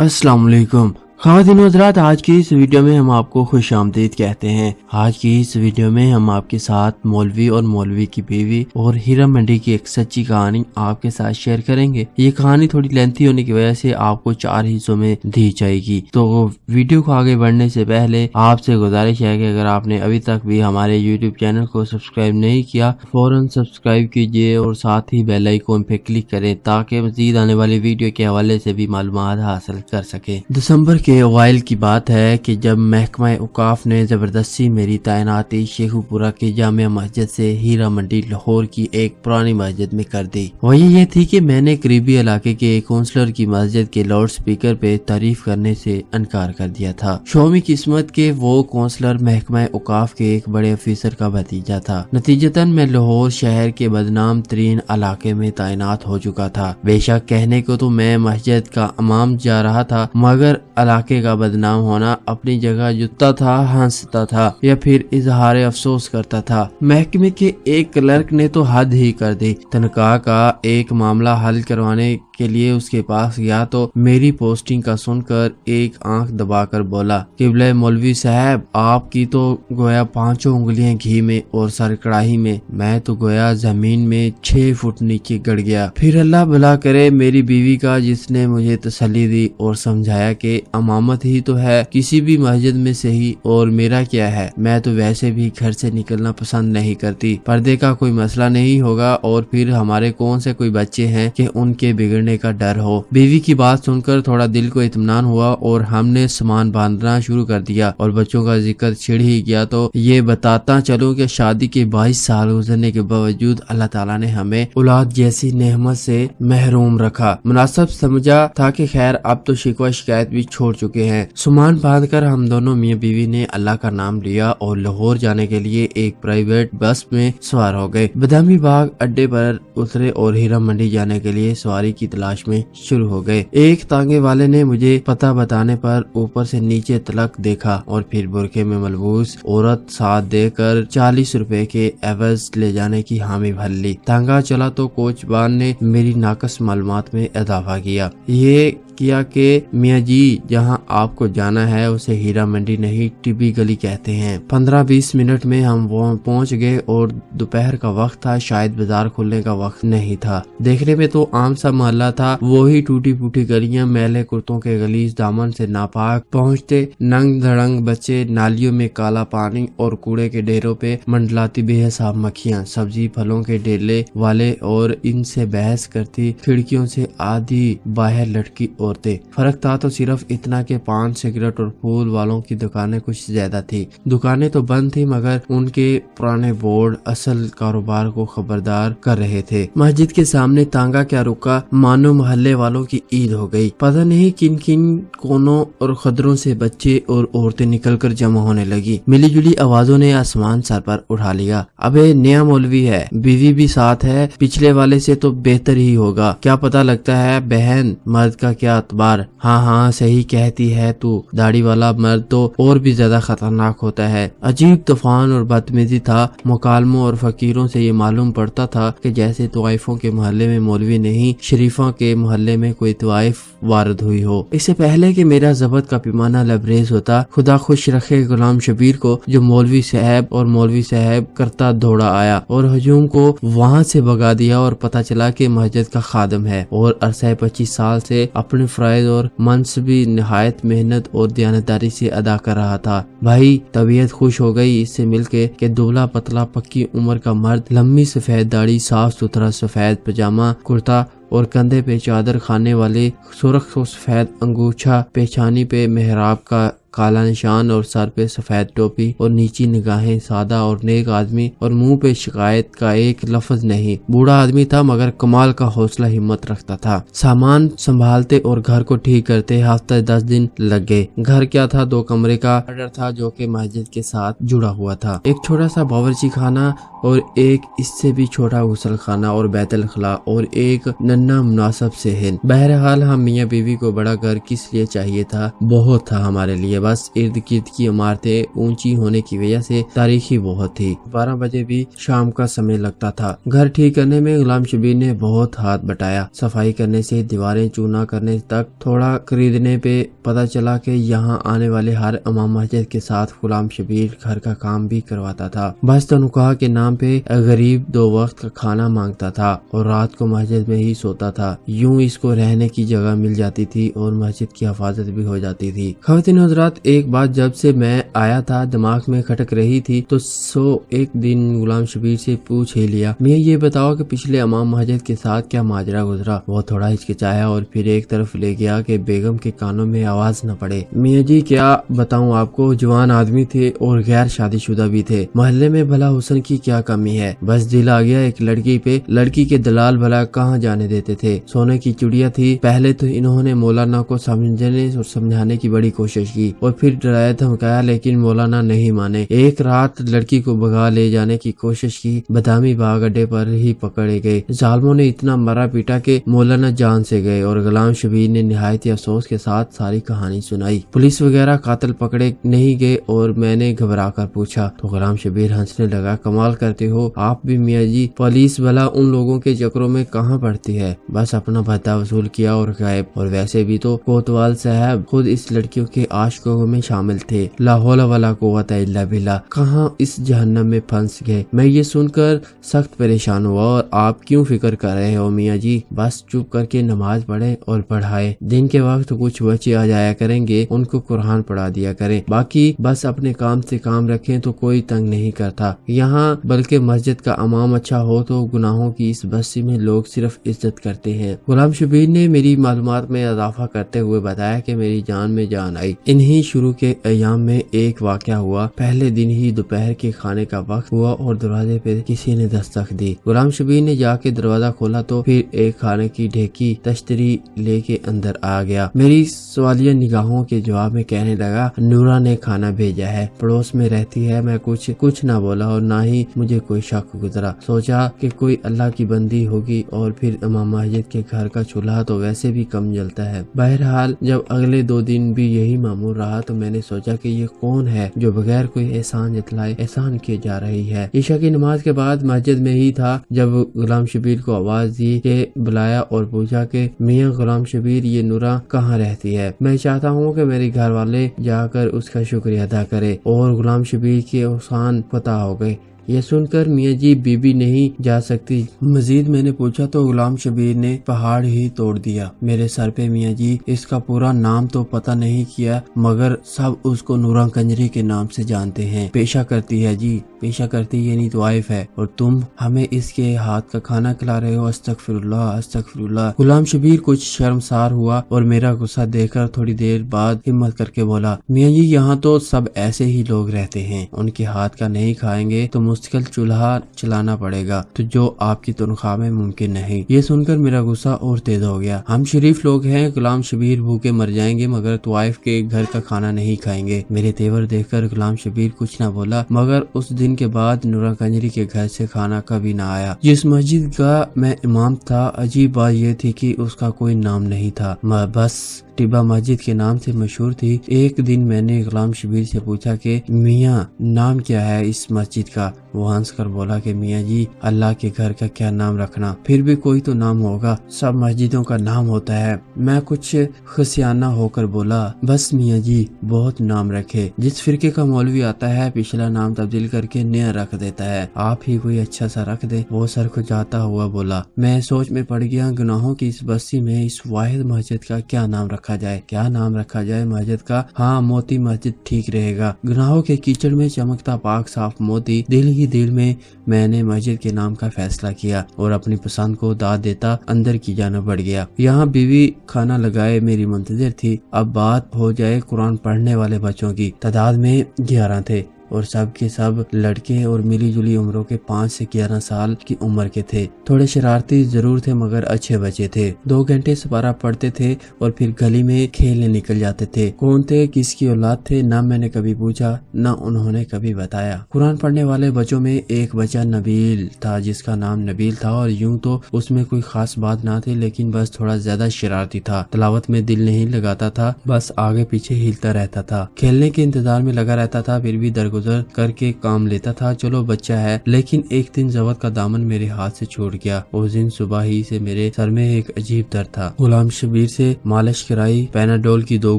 अस्सलाम वालेकुम ख़वातीन व हज़रात, आज की इस वीडियो में हम आपको खुश आमदीद कहते हैं। आज की इस वीडियो में हम आपके साथ मौलवी और मौलवी की बीवी और हीरा मंडी की एक सच्ची कहानी आपके साथ शेयर करेंगे। ये कहानी थोड़ी लेंथी होने की वजह से आपको 4 हिस्सों में दी जाएगी। तो वीडियो को आगे बढ़ने से पहले आपसे गुजारिश है कि अगर आपने अभी तक भी हमारे यूट्यूब चैनल को सब्सक्राइब नहीं किया, फौरन सब्सक्राइब कीजिए और साथ ही बेल आइकन पे क्लिक करें ताकि मजीद आने वाली वीडियो के हवाले से भी मालूमात हासिल कर सके। दिसंबर के अवाइल की बात है कि जब महकमा औकाफ ने जबरदस्ती मेरी तैनाती शेखुपुरा की जामिया मस्जिद से हीरा मंडी लाहौर की एक पुरानी मस्जिद में कर दी। वही ये थी कि मैंने करीबी इलाके के एक काउंसलर की मस्जिद के लाउड स्पीकर पे तारीफ करने से इनकार कर दिया था। शौमी किस्मत के वो काउंसलर महकमा औकाफ के एक बड़े अफसर का भतीजा था। नतीजतन मैं लाहौर शहर के बदनाम तरीन इलाके में तैनात हो चुका था। बेशक कहने को तो मैं मस्जिद का इमाम जा रहा था, मगर इलाके का बदनाम होना अपनी जगह जुटता था, हंसता था या फिर इजहार अफसोस करता था। महकमे के एक क्लर्क ने तो हद ही कर दी। तनख्वाह का एक मामला हल करवाने के लिए उसके पास गया तो मेरी पोस्टिंग का सुनकर एक आंख दबाकर बोला, किबले मौलवी साहब, आपकी तो गोया 5 उंगलियां घी में और सर कढ़ाई में, मैं तो गोया जमीन में 6 फुट नीचे गड़ गया। फिर अल्लाह भला करे मेरी बीवी का, जिसने मुझे तसल्ली दी और समझाया कि अमामत ही तो है किसी भी मस्जिद में से ही, और मेरा क्या है, मैं तो वैसे भी घर से निकलना पसंद नहीं करती। पर्दे का कोई मसला नहीं होगा और फिर हमारे कौन से कोई बच्चे हैं कि उनके बिगड़ने का डर हो। बीवी की बात सुनकर थोड़ा दिल को इत्मीनान हुआ और हमने सामान बांधना शुरू कर दिया। और बच्चों का जिक्र छिड़ ही गया तो ये बताता चलो कि शादी के 22 साल गुजरने के बावजूद अल्लाह ताला ने हमें औलाद जैसी नेमत से महरूम रखा। मुनासिब समझा था कि खैर अब तो शिकवा शिकायत भी छोड़ चुके हैं। सामान बांधकर हम दोनों मियाँ बीवी ने अल्लाह का नाम लिया और लाहौर जाने के लिए एक प्राइवेट बस में सवार हो गए। बदामी बाग अड्डे पर उतरे और हीरा मंडी जाने के लिए सवारी की तलाश में शुरू हो गए। एक तांगे वाले ने मुझे पता बताने पर ऊपर से नीचे तलक देखा और फिर बुरके में मलबूस औरत साथ देकर 40 रुपए के एवज ले जाने की हामी भर ली। तांगा चला तो कोचबान ने मेरी नाकस मालूमात में इजाफा किया। ये किया कि मियाँ जी, जहाँ आपको जाना है उसे हीरा मंडी नहीं टिब्बी गली कहते हैं। 15-20 मिनट में हम वहाँ पहुँच गए और दोपहर का वक्त था, शायद बाजार खुलने का वक्त नहीं था। देखने में तो आम सा मोहल्ला था, वही टूटी फूटी गलियां, मैले कुर्तों के गलीज दामन से नापाक पहुँचते नंग धड़ंग बच्चे, नालियों में काला पानी और कूड़े के ढेरों पे मंडलाती बेहिसाब मक्खियाँ, सब्जी फलों के ढेले वाले और इनसे बहस करती खिड़कियों से आधी बाहर लटकी औरतें। फर्क था तो सिर्फ इतना के पान, सिगरेट और फूल वालों की दुकानें कुछ ज्यादा थी। दुकानें तो बंद थी मगर उनके पुराने बोर्ड असल कारोबार को खबरदार कर रहे थे। मस्जिद के सामने तांगा क्या रुका, मानो मोहल्ले वालों की ईद हो गई। पता नहीं किन किन कोनों और खदरों से बच्चे और औरतें निकलकर जमा होने लगी। मिली जुली आवाजों ने आसमान सर पर उठा लिया। अबे नया मौलवी है, बीवी भी साथ है, पिछले वाले से तो बेहतर ही होगा। क्या पता लगता है बहन, मर्द का क्या अतबार। हाँ सही कहती है तू, दाढ़ी वाला मर्द तो और भी ज्यादा खतरनाक होता है। अजीब तूफान और बदतमीजी था। मुकालमों और फकीरों से ये मालूम पड़ता था कि जैसे तवाइफों के मोहल्ले में मौलवी नहीं, शरीफों के मोहल्ले में कोई तवाइफ वारद हुई हो। इससे पहले कि मेरा जबत का पैमाना लबरेज होता, खुदा खुश रखे गुलाम शबीर को, जो मौलवी साहब और मौलवी साहब करता दौड़ा आया और हजूम को वहाँ से भगा दिया और पता चला कि मस्जिद का खादम है और अरसा 25 साल से अपने फराइज और मनसबी निहायत मेहनत और दयानतदारी से अदा कर रहा था। भाई तबीयत खुश हो गई इससे मिलके कि दुबला पतला पक्की उम्र का मर्द, लंबी सफेद दाढ़ी, साफ सुथरा सफेद पजामा कुर्ता और कंधे पे चादर खाने वाले सुर्ख सफेद अंगूछा, पेशानी पे मेहराब का काला निशान और सर पे सफेद टोपी और नीची निगाहें, सादा और नेक आदमी और मुंह पे शिकायत का एक लफ्ज नहीं। बूढ़ा आदमी था मगर कमाल का हौसला हिम्मत रखता था। सामान संभालते और घर को ठीक करते हफ्ते 10 दिन लग गए। घर क्या था, 2 कमरे का ऑर्डर था जो कि मस्जिद के साथ जुड़ा हुआ था। एक छोटा सा बावर्ची खाना और एक इससे भी छोटा गुसल खाना और बैतुल खला और एक नन्ना मुनासिब सेहन। बहरहाल हम मियाँ बीवी को बड़ा घर किस लिए चाहिए था, बहुत था हमारे लिए बस इर्द गिर्द की इमारतें ऊंची होने की वजह से तारीखी बहुत थी। 12 बजे भी शाम का समय लगता था। घर ठीक करने में गुलाम शबीर ने बहुत हाथ बटाया। सफाई करने से दीवारें चूना करने तक, थोड़ा खरीदने पे पता चला कि यहाँ आने वाले हर इमाम मस्जिद के साथ गुलाम शबीर घर का काम भी करवाता था। बस तनख्वाह के नाम पे गरीब 2 वक्त का खाना मांगता था और रात को मस्जिद में ही सोता था। यूं इसको रहने की जगह मिल जाती थी और मस्जिद की हिफाजत भी हो जाती थी। ख़वातीन और हज़रात, एक बात जब से मैं आया था दिमाग में खटक रही थी, तो एक दिन गुलाम शबीर से पूछ ही लिया, मैं ये बताओ कि पिछले इमाम मस्जिद के साथ क्या माजरा गुजरा। वो थोड़ा हिचकिचाया और फिर एक तरफ ले गया कि बेगम के कानों में आवाज न पड़े। मियाँ जी क्या बताऊं आपको, जवान आदमी थे और गैर शादीशुदा भी थे। मोहल्ले में भला हुस्न की क्या कमी है, बस दिल आ गया एक लड़की पे। लड़की के दलाल भला कहाँ जाने देते थे, सोने की चिड़िया थी। पहले तो इन्होंने मौलाना को समझने और समझाने की बड़ी कोशिश की और फिर डराया धमकाया, लेकिन मौलाना नहीं माने। एक रात लड़की को भगा ले जाने की कोशिश की, बदामी बाग अड्डे पर ही पकड़े गए। जालमों ने इतना मारा पीटा के मौलाना जान से गए और गुलाम शबीर ने निहायत अफसोस के साथ सारी कहानी सुनाई। पुलिस वगैरह कातिल पकड़े नहीं गए और मैंने घबरा कर पूछा तो गुलाम शबीर हंसने लगा, कमाल करते हो आप भी मियाँ जी, पुलिस भला उन लोगों के चक्रों में कहाँ पड़ती है, बस अपना भत्ता वसूल किया और गायब। और वैसे भी तो कोतवाल साहब खुद इस लड़कियों के आशिकों में शामिल थे। ला हौला वला कुव्वता इल्ला बिल्लाह, कहाँ इस जहन्नम में फंस गए। मैं ये सुनकर सख्त परेशान हुआ। और आप क्यों फिक्र कर रहे हो मियाँ जी, बस चुप करके नमाज पढ़े और पढ़ाए। दिन के वक्त कुछ बच्चे आ जाया करेंगे, उनको कुरान पढ़ा दिया करें, बाकी बस अपने काम से काम रखें तो कोई तंग नहीं करता यहाँ। बल्कि मस्जिद का इमाम अच्छा हो तो गुनाहों की इस बस्ती में लोग सिर्फ इज्जत करते हैं। गुलाम शबीर ने मेरी मालूमात में इजाफा करते हुए बताया कि मेरी जान में जान आई। इन्हीं शुरू के अयाम में एक वाकया हुआ। पहले दिन ही दोपहर के खाने का वक्त हुआ और दरवाजे पे किसी ने दस्तक दी। गुलाम शबीर ने जाके दरवाजा खोला तो फिर एक खाने की ढेकी तश्तरी लेके अंदर आ गया। मेरी सवालिया निगाहों के जवाब में कहने लगा, नूरा ने खाना भेजा है, पड़ोस में रहती है। मैं कुछ ना बोला और ना ही मुझे कोई शक गुजरा। सोचा कि कोई अल्लाह की बंदी होगी और फिर इमाम मस्जिद के घर का चूल्हा तो वैसे भी कम जलता है। बहरहाल जब अगले 2 दिन भी यही मामूल रहा तो मैंने सोचा कि ये कौन है जो बगैर कोई एहसान जतलाए एहसान किए जा रही है। ईशा की नमाज के बाद मस्जिद में ही था जब गुलाम शबीर को आवाज दी के बुलाया और पूछा कि मियाँ गुलाम शबीर, ये नूरा कहाँ रहती है। मैं चाहता हूँ कि मेरे घर वाले जाकर उसका शुक्रिया अदा करे। और गुलाम शबीर के एहसान पता हो गए। ये सुनकर मियाँ जी बीबी नहीं जा सकती। मजीद मैंने पूछा तो गुलाम शबीर ने पहाड़ ही तोड़ दिया मेरे सर पे। मियाँ जी इसका पूरा नाम तो पता नहीं किया, मगर सब उसको नूरा कंजरी के नाम से जानते हैं। पेशा करती है जी, पेशा करती यानी तो वाइफ है, और तुम हमें इसके हाथ का खाना खिला रहे हो। अस्तगफिरुल्लाह अस्तगफिरुल्लाह। गुलाम शबीर कुछ शर्मसार हुआ और मेरा गुस्सा देखकर थोड़ी देर बाद हिम्मत करके बोला, मियाँ जी यहाँ तो सब ऐसे ही लोग रहते हैं, उनके हाथ का नहीं खाएंगे तो मुश्किल चूल्हा चलाना पड़ेगा, तो जो आपकी तनख्वाह में मुमकिन नहीं। ये सुनकर मेरा गुस्सा और तेज हो गया। हम शरीफ लोग हैं, गुलाम शबीर भूखे मर जाएंगे मगर तवाइफ के घर का खाना नहीं खाएंगे। मेरे तेवर देखकर गुलाम शबीर कुछ न बोला, मगर उस दिन के बाद नूरा कंजरी के घर से खाना कभी न आया। जिस मस्जिद का मैं इमाम था, अजीब बात ये थी कि उसका कोई नाम नहीं था, बस टिब्बा मस्जिद के नाम से मशहूर थी। एक दिन मैंने गुलाम शबीर से पूछा कि मियाँ नाम क्या है इस मस्जिद का। वो हंस कर बोला कि मियाँ जी अल्लाह के घर का क्या नाम रखना, फिर भी कोई तो नाम होगा, सब मस्जिदों का नाम होता है। मैं कुछ खसियाना होकर बोला, बस मियाँ जी बहुत नाम रखे, जिस फिरके का मौलवी आता है पिछला नाम तब्दील करके नया रख देता है, आप ही कोई अच्छा सा रख दे। वो सर खुजाता हुआ बोला। मैं सोच में पड़ गया, गुनाहों की इस बस्ती में इस वाहिद मस्जिद का क्या नाम रखा जाए, क्या नाम रखा जाए मस्जिद का। हाँ, मोती मस्जिद ठीक रहेगा। गुनाहों के कीचड़ में चमकता पाक साफ मोती। दिल ही दिल में मैंने मस्जिद के नाम का फैसला किया और अपनी पसंद को दाद देता अंदर की जाना बढ़ गया। यहाँ बीवी खाना लगाए मेरी मुंतजिर थी। अब बात हो जाए कुरान पढ़ने वाले बच्चों की। तादाद में 11 थे। और सब के सब लड़के और मिली जुली उम्रों के 5 से 11 साल की उम्र के थे। थोड़े शरारती जरूर थे मगर अच्छे बच्चे थे। 2 घंटे सपारा पढ़ते थे और फिर गली में खेलने निकल जाते थे। कौन थे, किसकी औलाद थे, ना मैंने कभी पूछा ना उन्होंने कभी बताया। कुरान पढ़ने वाले बच्चों में एक बच्चा नबील था जिसका नाम नबील था और यूं तो उसमें कोई खास बात ना थी, लेकिन बस थोड़ा ज्यादा शरारती था। तिलावत में दिल नहीं लगाता था, बस आगे पीछे हिलता रहता था। खेलने के इंतजार में लगा रहता था, फिर भी दरगुजर करके काम लेता था। चलो बच्चा है। लेकिन एक दिन जवत का दामन मेरे हाथ से छूट गया। उस दिन सुबह ही से मेरे सर में एक अजीब दर्द था। गुलाम शबीर से मालिश कराई, पैनाडोल की 2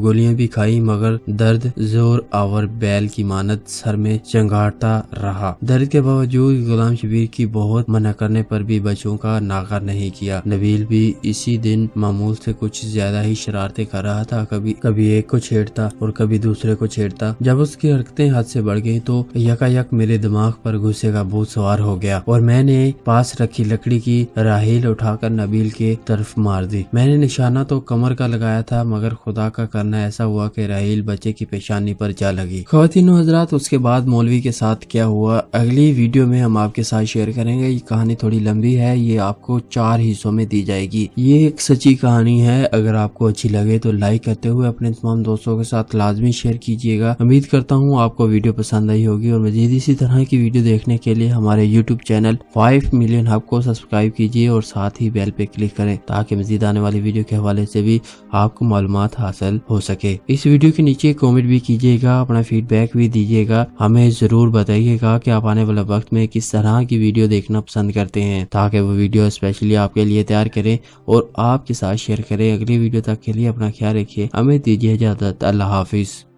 गोलियां भी खाई, मगर दर्द जोर आवर बैल की मानत सर में चंगाड़ता रहा। दर्द के बावजूद गुलाम शबीर की बहुत मना करने पर भी बच्चों का नाकार नहीं किया। नबील भी इसी दिन मामूल से कुछ ज्यादा ही शरारतें कर रहा था। कभी एक को छेड़ता और कभी दूसरे को छेड़ता। जब उसकी हरकतें हद से बढ़ गई तो यकायक मेरे दिमाग पर गुस्से का भूत सवार हो गया और मैंने पास रखी लकड़ी की राहील उठाकर नबील के तरफ मार दी। मैंने निशाना तो कमर का लगाया था, मगर खुदा का करना ऐसा हुआ कि राहील बच्चे की पेशानी पर जा लगी। ख्वातीन व हज़रात, उसके बाद मौलवी के साथ क्या हुआ अगली वीडियो में हम आपके साथ शेयर करेंगे। ये कहानी थोड़ी लंबी है, ये आपको 4 हिस्सों में दी जाएगी। ये एक सच्ची कहानी है। अगर आपको अच्छी लगे तो लाइक करते हुए अपने तमाम दोस्तों के साथ लाजमी शेयर कीजिएगा। उम्मीद करता हूँ आपको वीडियो पसंद आई होगी और मजीद इसी तरह की वीडियो देखने के लिए हमारे YouTube चैनल 5 मिलियन हब को सब्सक्राइब कीजिए और साथ ही बेल पे क्लिक करें ताकि मजीद आने वाली वीडियो के हवाले से भी आपको मालूमात हासिल हो सके। इस वीडियो के नीचे कमेंट भी कीजिएगा, अपना फीडबैक भी दीजिएगा। हमें जरूर बताइएगा कि आप आने वाले वक्त में किस तरह की वीडियो देखना पसंद करते हैं ताकि वो वीडियो स्पेशली आपके लिए तैयार करें और आपके साथ शेयर करें। अगली वीडियो तक के लिए अपना ख्याल रखिए। हमें दीजिए इजाजत। अल्लाह हाफिज।